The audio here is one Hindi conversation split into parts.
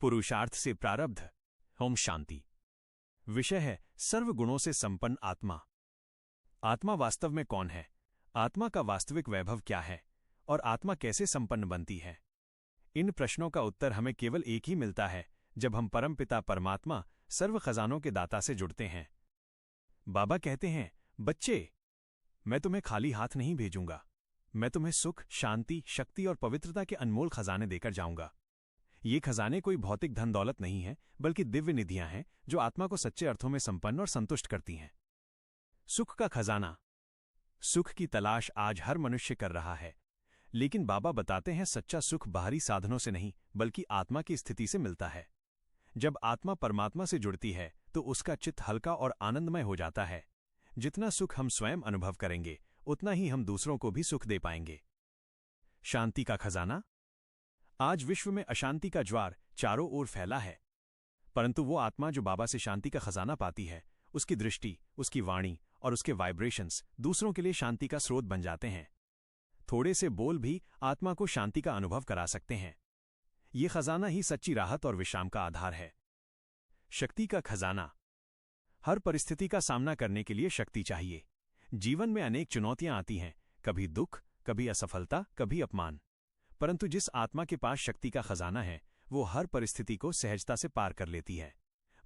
पुरुषार्थ से प्रारब्ध। ओम शांति। विषय है सर्व गुणों से संपन्न आत्मा। आत्मा वास्तव में कौन है? आत्मा का वास्तविक वैभव क्या है और आत्मा कैसे संपन्न बनती है? इन प्रश्नों का उत्तर हमें केवल एक ही मिलता है जब हम परमपिता परमात्मा सर्व खजानों के दाता से जुड़ते हैं। बाबा कहते हैं, बच्चे, मैं तुम्हें खाली हाथ नहीं भेजूंगा। मैं तुम्हें सुख, शांति, शक्ति और पवित्रता के अनमोल खजाने देकर जाऊंगा। ये खजाने कोई भौतिक धन दौलत नहीं है, बल्कि दिव्य निधियां हैं जो आत्मा को सच्चे अर्थों में संपन्न और संतुष्ट करती हैं। सुख का खजाना। सुख की तलाश आज हर मनुष्य कर रहा है, लेकिन बाबा बताते हैं सच्चा सुख बाहरी साधनों से नहीं बल्कि आत्मा की स्थिति से मिलता है। जब आत्मा परमात्मा से जुड़ती है तो उसका चित्त हल्का और आनंदमय हो जाता है। जितना सुख हम स्वयं अनुभव करेंगे उतना ही हम दूसरों को भी सुख दे पाएंगे। शांति का खजाना। आज विश्व में अशांति का ज्वार चारों ओर फैला है, परंतु वो आत्मा जो बाबा से शांति का खजाना पाती है, उसकी दृष्टि, उसकी वाणी और उसके वाइब्रेशंस दूसरों के लिए शांति का स्रोत बन जाते हैं। थोड़े से बोल भी आत्मा को शांति का अनुभव करा सकते हैं। ये खजाना ही सच्ची राहत और विश्राम का आधार है। शक्ति का खजाना। हर परिस्थिति का सामना करने के लिए शक्ति चाहिए। जीवन में अनेक चुनौतियां आती हैं, कभी दुख, कभी असफलता, कभी अपमान, परंतु जिस आत्मा के पास शक्ति का खजाना है वो हर परिस्थिति को सहजता से पार कर लेती है।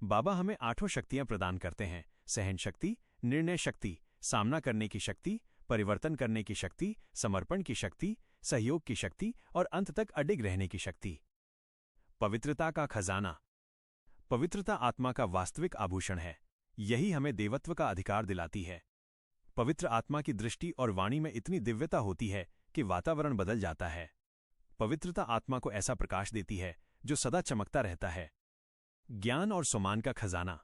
बाबा हमें 8 शक्तियां प्रदान करते हैं: सहन शक्ति, निर्णय शक्ति, सामना करने की शक्ति, परिवर्तन करने की शक्ति, समर्पण की शक्ति, सहयोग की शक्ति और अंत तक अडिग रहने की शक्ति। पवित्रता का खजाना। पवित्रता आत्मा का वास्तविक आभूषण है। यही हमें देवत्व का अधिकार दिलाती है। पवित्र आत्मा की दृष्टि और वाणी में इतनी दिव्यता होती है कि वातावरण बदल जाता है। पवित्रता आत्मा को ऐसा प्रकाश देती है जो सदा चमकता रहता है। ज्ञान और सम्मान का खजाना।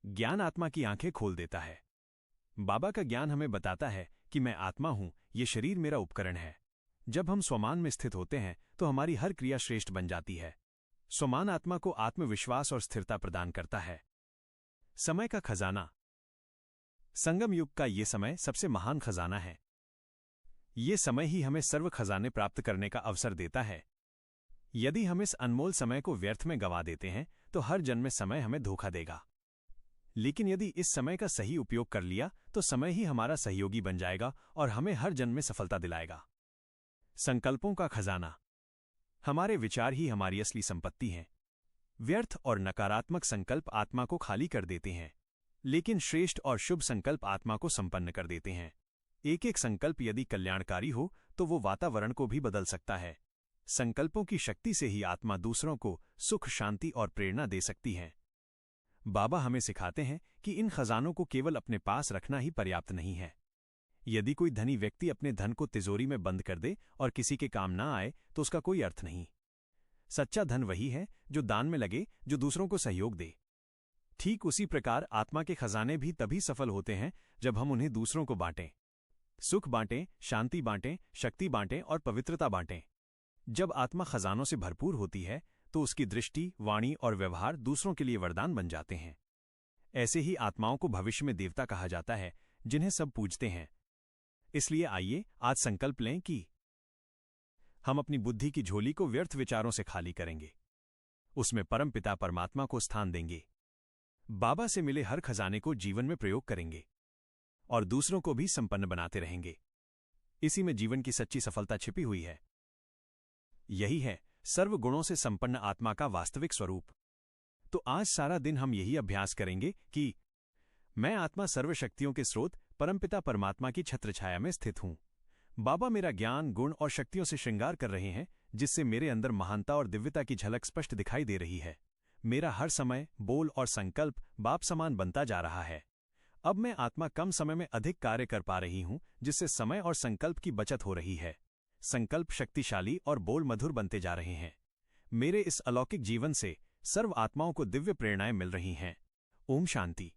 ज्ञान आत्मा की आंखें खोल देता है। बाबा का ज्ञान हमें बताता है कि मैं आत्मा हूं, ये शरीर मेरा उपकरण है। जब हम स्वमान में स्थित होते हैं तो हमारी हर क्रिया श्रेष्ठ बन जाती है। स्वमान आत्मा को आत्मविश्वास और स्थिरता प्रदान करता है। समय का खजाना। संगम युग का ये समय सबसे महान खजाना है। ये समय ही हमें सर्व खजाने प्राप्त करने का अवसर देता है। यदि हम इस अनमोल समय को व्यर्थ में गंवा देते हैं तो हर जन्म में समय हमें धोखा देगा, लेकिन यदि इस समय का सही उपयोग कर लिया तो समय ही हमारा सहयोगी बन जाएगा और हमें हर जन्म में सफलता दिलाएगा। संकल्पों का खजाना। हमारे विचार ही हमारी असली संपत्ति हैं। व्यर्थ और नकारात्मक संकल्प आत्मा को खाली कर देते हैं, लेकिन श्रेष्ठ और शुभ संकल्प आत्मा को संपन्न कर देते हैं। एक एक संकल्प यदि कल्याणकारी हो तो वो वातावरण को भी बदल सकता है। संकल्पों की शक्ति से ही आत्मा दूसरों को सुख, शांति और प्रेरणा दे सकती है। बाबा हमें सिखाते हैं कि इन खजानों को केवल अपने पास रखना ही पर्याप्त नहीं है। यदि कोई धनी व्यक्ति अपने धन को तिजोरी में बंद कर दे और किसी के काम ना आए तो उसका कोई अर्थ नहीं। सच्चा धन वही है जो दान में लगे, जो दूसरों को सहयोग दे। ठीक उसी प्रकार आत्मा के खजाने भी तभी सफल होते हैं जब हम उन्हें दूसरों को बांटें। सुख बांटें, शांति बांटें, शक्ति बांटें और पवित्रता बांटें। जब आत्मा खजानों से भरपूर होती है तो उसकी दृष्टि, वाणी और व्यवहार दूसरों के लिए वरदान बन जाते हैं। ऐसे ही आत्माओं को भविष्य में देवता कहा जाता है, जिन्हें सब पूजते हैं। इसलिए आइए आज संकल्प लें कि हम अपनी बुद्धि की झोली को व्यर्थ विचारों से खाली करेंगे, उसमें परमपिता परमात्मा को स्थान देंगे, बाबा से मिले हर खजाने को जीवन में प्रयोग करेंगे और दूसरों को भी संपन्न बनाते रहेंगे। इसी में जीवन की सच्ची सफलता छिपी हुई है। यही है सर्व गुणों से संपन्न आत्मा का वास्तविक स्वरूप। तो आज सारा दिन हम यही अभ्यास करेंगे कि मैं आत्मा सर्वशक्तियों के स्रोत परमपिता परमात्मा की छत्रछाया में स्थित हूं। बाबा मेरा ज्ञान, गुण और शक्तियों से श्रृंगार कर रहे हैं, जिससे मेरे अंदर महानता और दिव्यता की झलक स्पष्ट दिखाई दे रही है। मेरा हर समय, बोल और संकल्प बाप समान बनता जा रहा है। अब मैं आत्मा कम समय में अधिक कार्य कर पा रही हूं, जिससे समय और संकल्प की बचत हो रही है। संकल्प शक्तिशाली और बोल मधुर बनते जा रहे हैं। मेरे इस अलौकिक जीवन से सर्व आत्माओं को दिव्य प्रेरणाएं मिल रही हैं। ओम शांति।